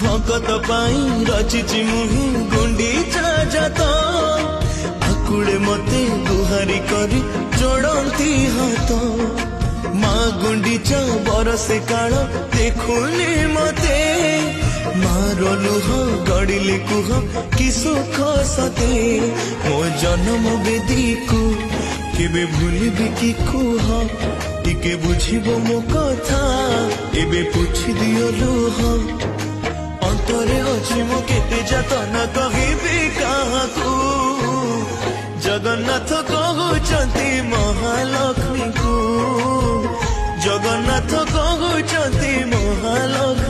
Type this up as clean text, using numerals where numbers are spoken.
भगत पाई रचिची मुहि गुंडीचा जात आकुड़े मते गुहारी करी जोड़ती हाथ माँ गुंडीचा बरसे काल देखुनी मते मार लुह गड़िले कुह कि सुख सते मो जन्म बेदी को केबे भूलिबी कि कुह टिके बुझिब मो कथा एबे पुछि दियो लुह अंतरे अछि मो केते जातना कहिबी काहाकू जगन्नाथ कहउचंती महालक्ष्मी को जगन्नाथ कहउचंती महालक्ष्मी।